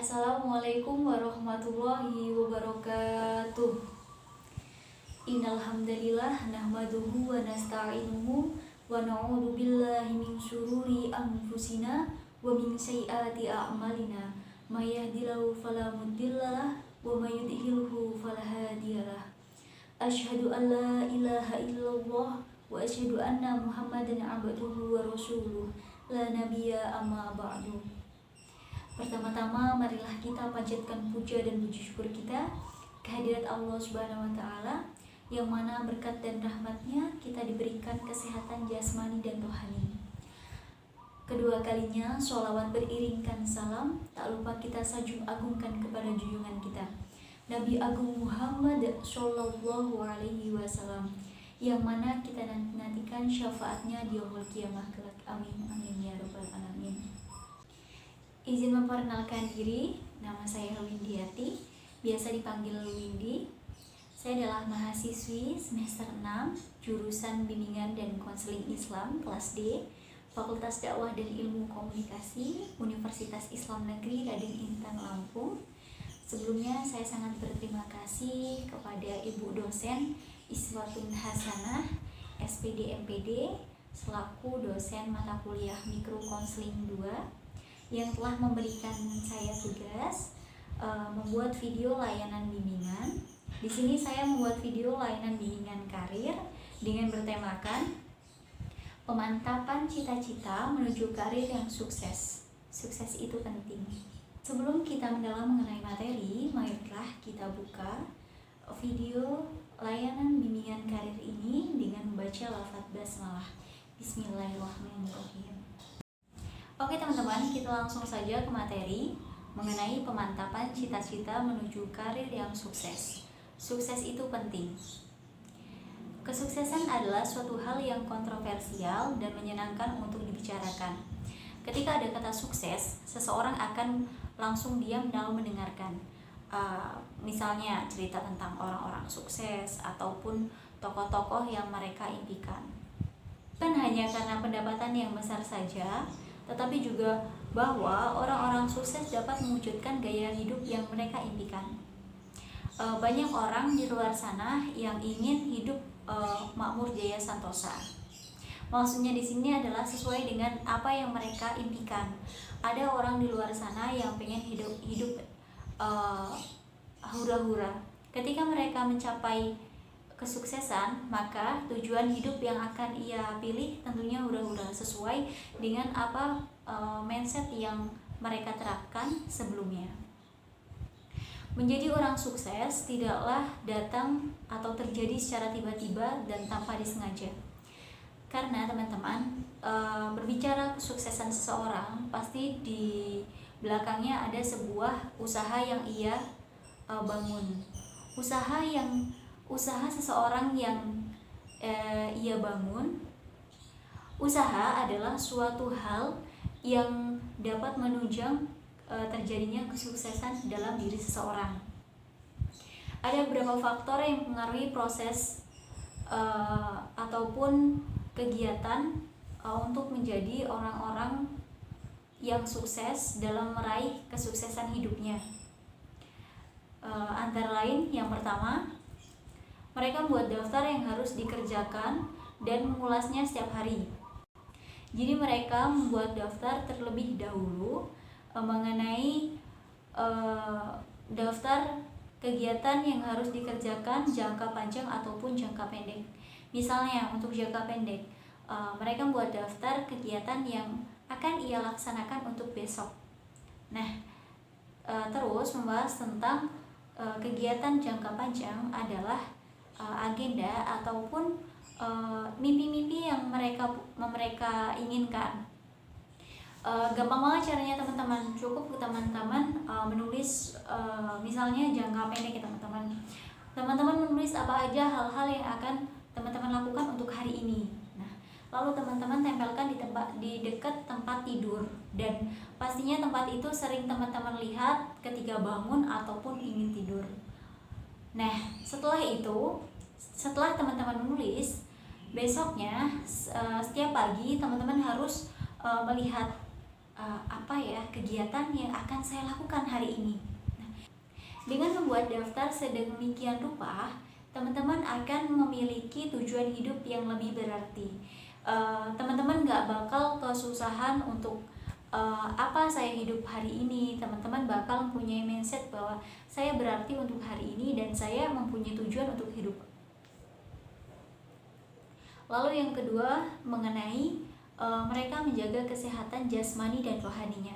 Assalamualaikum warahmatullahi wabarakatuh. Innal hamdalillah nahmaduhu wa nasta'inuhu wa na'udzu billahi min syururi anfusina wa min sayyiati a'malina. May yahdihillahu fala mudhillalah wa may yudhlilhu fala hadiyalah. Asyhadu an la ilaha illallah wa asyhadu anna Muhammadan abduhu wa rasuluh. La nabiyya amma ba'du. Pertama-tama marilah kita panjatkan puja dan puji syukur kita kehadirat Allah Subhanahu wa taala yang mana berkat dan rahmatnya kita diberikan kesehatan jasmani dan rohani. Kedua kalinya sholawat beriringkan salam, tak lupa kita sanjung agungkan kepada junjungan kita Nabi Agung Muhammad Shallallahu Alaihi Wasallam yang mana kita nantikan syafaatnya di yaumul qiyamah kelak. Amin amin ya rabbal alamin. Izin memperkenalkan diri, nama saya Windiati, biasa dipanggil Windy. Saya adalah mahasiswi semester 6, jurusan Bimbingan dan Konseling Islam kelas D, Fakultas Dakwah dan Ilmu Komunikasi, Universitas Islam Negeri Raden Intan Lampung. Sebelumnya saya sangat berterima kasih kepada Ibu dosen Iswatun Hasanah, SPD MPD, selaku dosen mata kuliah Mikro Konseling 2, yang telah memberikan saya tugas membuat video layanan bimbingan. Di sini saya membuat video layanan bimbingan karir dengan bertemakan pemantapan cita-cita menuju karir yang sukses. Sukses itu penting. Sebelum kita mendalam mengenai materi, marilah kita buka video layanan bimbingan karir ini dengan membaca lafaz basmalah. Bismillahirrahmanirrahim. Oke teman-teman, kita langsung saja ke materi mengenai pemantapan cita-cita menuju karir yang sukses. Sukses itu penting. Kesuksesan adalah suatu hal yang kontroversial dan menyenangkan untuk dibicarakan. Ketika ada kata sukses, seseorang akan langsung diam dalam mendengarkan. Misalnya cerita tentang orang-orang sukses ataupun tokoh-tokoh yang mereka impikan. Bukan hanya karena pendapatan yang besar saja, tetapi juga bahwa orang-orang sukses dapat mewujudkan gaya hidup yang mereka impikan. Banyak orang di luar sana yang ingin hidup makmur jaya santosa. Maksudnya di sini adalah sesuai dengan apa yang mereka impikan. Ada orang di luar sana yang pengen hidup hura-hura. Ketika mereka mencapai kesuksesan, maka tujuan hidup yang akan ia pilih tentunya hura-hura sesuai dengan apa mindset yang mereka terapkan sebelumnya. Menjadi orang sukses tidaklah datang atau terjadi secara tiba-tiba dan tanpa disengaja. Karena teman-teman, berbicara kesuksesan seseorang pasti di belakangnya ada sebuah usaha yang ia bangun. Usaha seseorang yang ia bangun. Usaha adalah suatu hal yang dapat menunjang terjadinya kesuksesan dalam diri seseorang. Ada beberapa faktor yang mempengaruhi proses ataupun kegiatan untuk menjadi orang-orang yang sukses dalam meraih kesuksesan hidupnya. Antara lain, yang pertama, mereka membuat daftar yang harus dikerjakan dan mengulasnya setiap hari. Jadi mereka membuat daftar terlebih dahulu mengenai daftar kegiatan yang harus dikerjakan jangka panjang ataupun jangka pendek. Misalnya untuk jangka pendek, mereka membuat daftar kegiatan yang akan ia laksanakan untuk besok. Nah, terus membahas tentang kegiatan jangka panjang adalah agenda ataupun mimpi-mimpi yang mereka inginkan. Gampang banget caranya teman-teman. Cukup teman-teman menulis misalnya jangka pendek ya teman-teman. Teman-teman menulis apa aja hal-hal yang akan teman-teman lakukan untuk hari ini. Nah, lalu teman-teman tempelkan di dekat tempat tidur, dan pastinya tempat itu sering teman-teman lihat ketika bangun ataupun ingin tidur. Nah, setelah teman-teman menulis, besoknya setiap pagi teman-teman harus melihat apa ya kegiatan yang akan saya lakukan hari ini. Nah, dengan membuat daftar sedemikian rupa, teman-teman akan memiliki tujuan hidup yang lebih berarti. Teman-teman gak bakal kesusahan untuk apa saya hidup hari ini. Teman-teman bakal mempunyai mindset bahwa saya berarti untuk hari ini dan saya mempunyai tujuan untuk hidup. Lalu yang kedua mengenai mereka menjaga kesehatan jasmani dan rohaninya.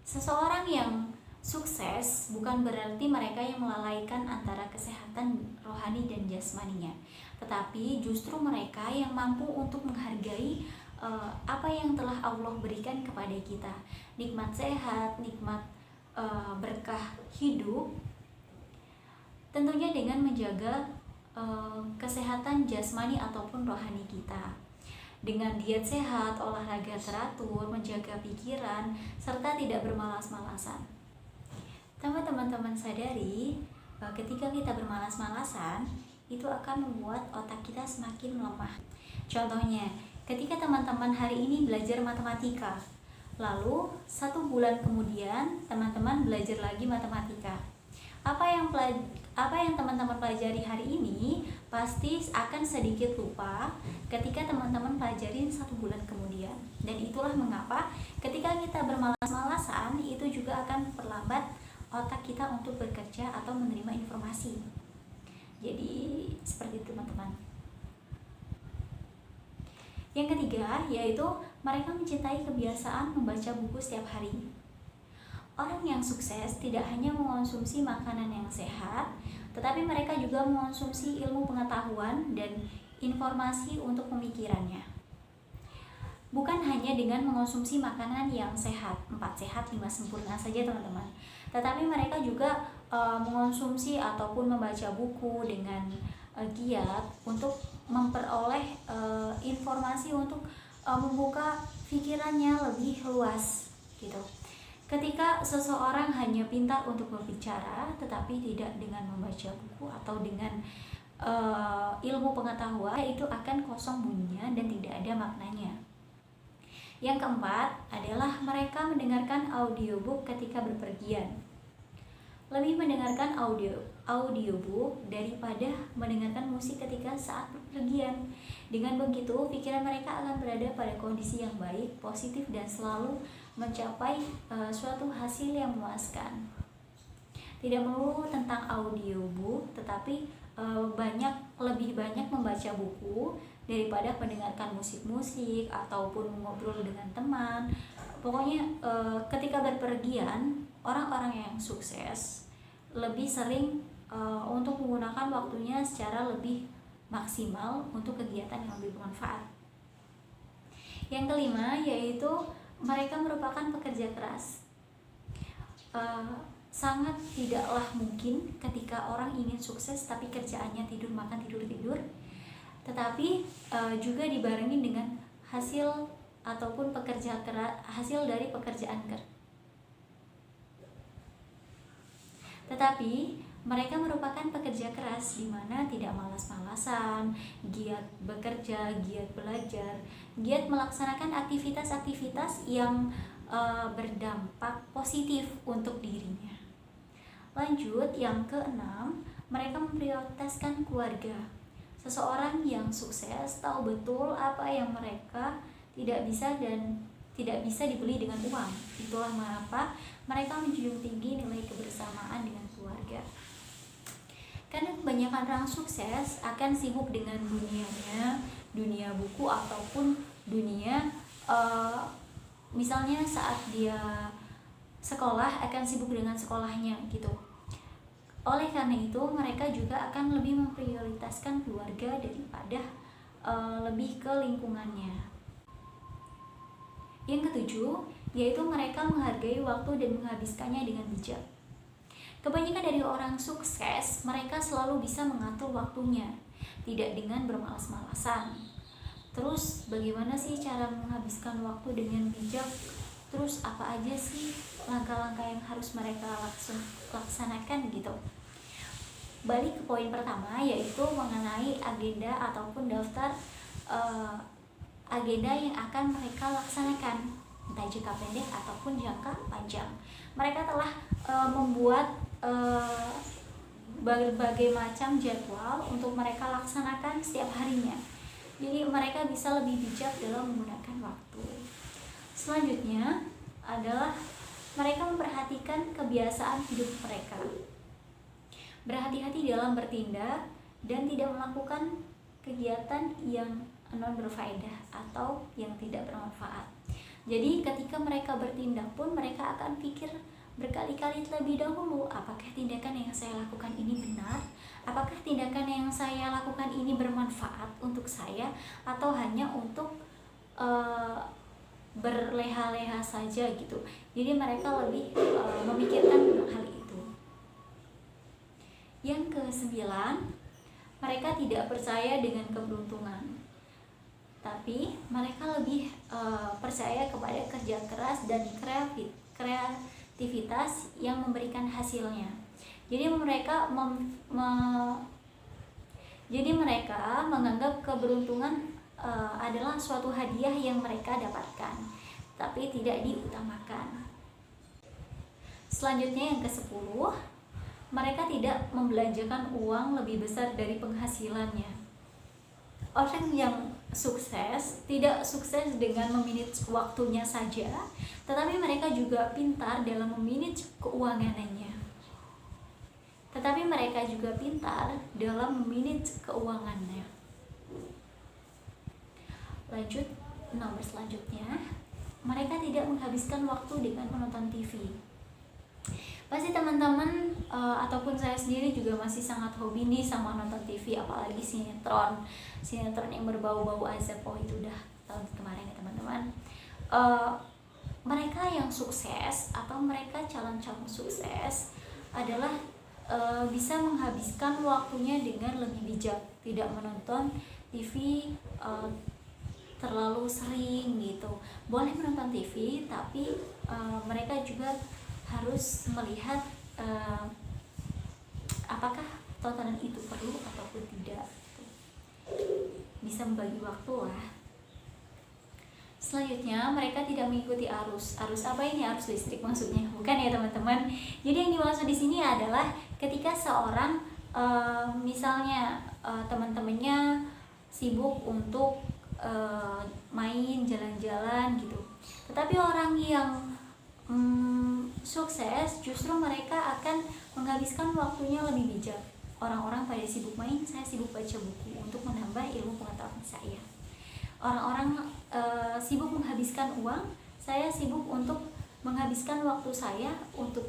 Seseorang yang sukses bukan berarti mereka yang melalaikan antara kesehatan rohani dan jasmaninya, tetapi justru mereka yang mampu untuk menghargai apa yang telah Allah berikan kepada kita, nikmat sehat, nikmat berkah hidup, tentunya dengan menjaga kesehatan jasmani ataupun rohani kita. Dengan diet sehat, olahraga teratur, menjaga pikiran, serta tidak bermalas-malasan. Teman-teman sadari ketika kita bermalas-malasan itu akan membuat otak kita semakin melemah. Contohnya, ketika teman-teman hari ini belajar matematika, lalu 1 bulan kemudian teman-teman belajar lagi matematika. Apa yang teman-teman pelajari hari ini pasti akan sedikit lupa ketika teman-teman pelajarin 1 bulan kemudian. Dan itulah mengapa ketika kita bermalas-malasan itu juga akan perlambat otak kita untuk bekerja atau menerima informasi. Jadi seperti itu teman-teman. Yang ketiga yaitu mereka mencintai kebiasaan membaca buku setiap hari. Orang yang sukses tidak hanya mengonsumsi makanan yang sehat, tetapi mereka juga mengonsumsi ilmu pengetahuan dan informasi untuk pemikirannya. Bukan hanya dengan mengonsumsi makanan yang sehat, 4 sehat 5 sempurna saja teman-teman, tetapi mereka juga mengonsumsi ataupun membaca buku dengan giat untuk memperoleh informasi untuk membuka pikirannya lebih luas gitu. Ketika seseorang hanya pintar untuk berbicara tetapi tidak dengan membaca buku atau dengan ilmu pengetahuan, itu akan kosong bunyinya dan tidak ada maknanya. Yang keempat adalah mereka mendengarkan audiobook ketika berpergian. Lebih mendengarkan audiobook daripada mendengarkan musik ketika saat berpergian. Dengan begitu, pikiran mereka akan berada pada kondisi yang baik, positif, dan selalu mencapai suatu hasil yang memuaskan. Tidak melulu tentang audiobook, tetapi lebih banyak membaca buku daripada mendengarkan musik-musik ataupun ngobrol dengan teman. Pokoknya ketika berpergian, orang-orang yang sukses lebih sering untuk menggunakan waktunya secara lebih maksimal untuk kegiatan yang lebih bermanfaat. Yang kelima yaitu mereka merupakan pekerja keras. Sangat tidaklah mungkin ketika orang ingin sukses tapi kerjaannya tidur makan tidur, tetapi juga dibarengi dengan hasil ataupun pekerja keras, hasil dari pekerjaan keras. Tetapi mereka merupakan pekerja keras di mana tidak malas-malasan, giat bekerja, giat belajar, giat melaksanakan aktivitas-aktivitas yang berdampak positif untuk dirinya. Lanjut, yang keenam, mereka memprioritaskan keluarga. Seseorang yang sukses tahu betul apa yang mereka tidak bisa dibeli dengan uang. Itulah mengapa mereka menjunjung tinggi nilai kebersamaan dengan keluarga. Karena kebanyakan orang sukses akan sibuk dengan dunianya, dunia buku ataupun dunia misalnya saat dia sekolah akan sibuk dengan sekolahnya gitu. Oleh karena itu mereka juga akan lebih memprioritaskan keluarga daripada lebih ke lingkungannya. Yang ketujuh yaitu mereka menghargai waktu dan menghabiskannya dengan bijak. Kebanyakan dari orang sukses mereka selalu bisa mengatur waktunya, tidak dengan bermalas-malasan. Terus bagaimana sih cara menghabiskan waktu dengan bijak? Terus apa aja sih langkah-langkah yang harus mereka laksanakan gitu? Balik ke poin pertama yaitu mengenai agenda ataupun daftar agenda yang akan mereka laksanakan, entah jangka pendek ataupun jangka panjang. Mereka telah membuat berbagai macam jadwal untuk mereka laksanakan setiap harinya. Jadi mereka bisa lebih bijak dalam menggunakan waktu. Selanjutnya adalah mereka memperhatikan kebiasaan hidup mereka. Berhati-hati dalam bertindak dan tidak melakukan kegiatan yang non berfaedah atau yang tidak bermanfaat. Jadi ketika mereka bertindak pun mereka akan pikir berkali-kali terlebih dahulu, apakah tindakan yang saya lakukan ini benar? Apakah tindakan yang saya lakukan ini bermanfaat untuk saya atau hanya untuk berleha-leha saja gitu. Jadi mereka lebih memikirkan hal itu. Yang ke-9, mereka tidak percaya dengan keberuntungan, tapi mereka lebih percaya kepada kerja keras dan kreativitas yang memberikan hasilnya. Jadi mereka menganggap keberuntungan adalah suatu hadiah yang mereka dapatkan, tapi tidak diutamakan. Selanjutnya yang ke-10, mereka tidak membelanjakan uang lebih besar dari penghasilannya. Orang yang sukses tidak sukses dengan memanage waktunya saja, tetapi mereka juga pintar dalam memanage keuangannya. Lanjut, nomor selanjutnya, mereka tidak menghabiskan waktu dengan menonton TV. Pasti teman-teman ataupun saya sendiri juga masih sangat hobi nih sama nonton TV, apalagi sinetron yang berbau-bau azab. Itu udah tahun kemarin ya teman-teman. Mereka yang sukses atau mereka calon-calon sukses adalah bisa menghabiskan waktunya dengan lebih bijak, tidak menonton TV terlalu sering gitu. Boleh menonton TV, tapi mereka juga harus melihat apakah tontonan itu perlu ataupun tidak. Bisa membagi waktu lah. Selanjutnya, mereka tidak mengikuti arus. Arus apa ini? Arus listrik maksudnya, bukan ya teman-teman. Jadi yang dimaksud di sini adalah ketika seorang misalnya teman-temannya sibuk untuk main jalan-jalan gitu, tetapi orang yang sukses justru mereka akan menghabiskan waktunya lebih bijak. Orang-orang pada sibuk main, saya sibuk baca buku untuk menambah ilmu pengetahuan saya. Orang-orang sibuk menghabiskan uang, saya sibuk untuk menghabiskan waktu saya untuk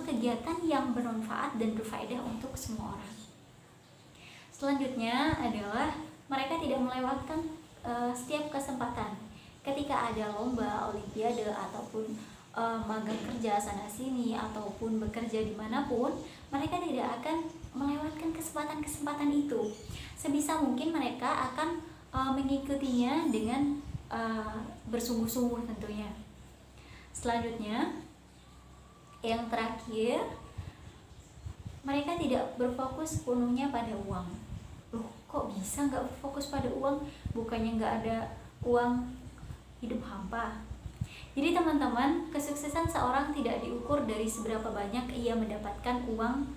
kegiatan yang bermanfaat dan berfaedah untuk semua orang. Selanjutnya adalah mereka tidak melewatkan setiap kesempatan. Ketika ada lomba, olimpiade, ataupun magang kerja sana sini, ataupun bekerja dimanapun, mereka tidak akan melewatkan kesempatan-kesempatan itu. Sebisa mungkin mereka akan mengikutinya dengan bersungguh-sungguh tentunya. Selanjutnya, yang terakhir, mereka tidak berfokus sepenuhnya pada uang. Loh, kok bisa nggak berfokus pada uang? Bukannya nggak ada uang, hidup hampa. Jadi teman-teman, kesuksesan seorang tidak diukur dari seberapa banyak ia mendapatkan uang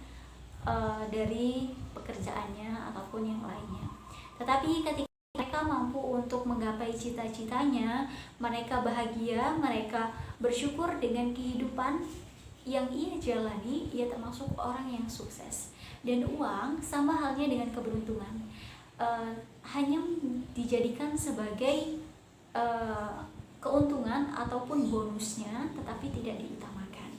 dari pekerjaannya ataupun yang lainnya. Tetapi ketika mereka mampu untuk menggapai cita-citanya, mereka bahagia, mereka bersyukur dengan kehidupan yang ia jalani, ia termasuk orang yang sukses. Dan uang sama halnya dengan keberuntungan, hanya dijadikan sebagai keuntungan ataupun bonusnya, tetapi tidak diutamakan.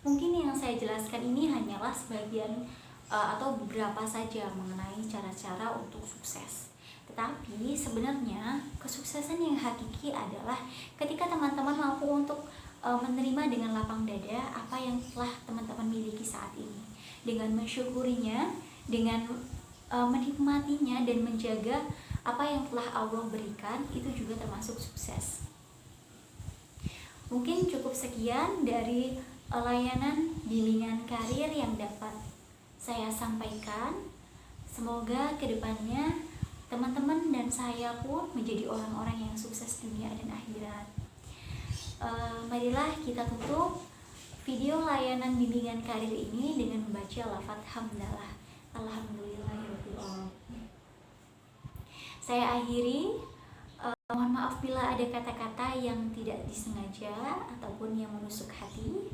Mungkin yang saya jelaskan ini hanyalah sebagian atau beberapa saja mengenai cara-cara untuk sukses. Tetapi sebenarnya kesuksesan yang hakiki adalah ketika teman-teman mampu untuk menerima dengan lapang dada apa yang telah teman-teman miliki saat ini, dengan mensyukurinya, dengan menikmatinya dan menjaga apa yang telah Allah berikan, itu juga termasuk sukses. Mungkin cukup sekian dari layanan bimbingan karir yang dapat saya sampaikan. Semoga kedepannya teman-teman dan saya pun menjadi orang-orang yang sukses dunia dan akhirat. Marilah kita tutup video layanan bimbingan karir ini dengan membaca lafaz hamdalah. Alhamdulillahirabbil alamin. Saya akhiri. Mohon maaf bila ada kata-kata yang tidak disengaja ataupun yang menusuk hati.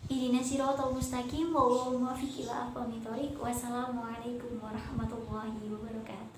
Ihdinas siratal mustaqim wallahu muwaffiq ila aqwamit thoriq. Wassalamualaikum warahmatullahi wabarakatuh.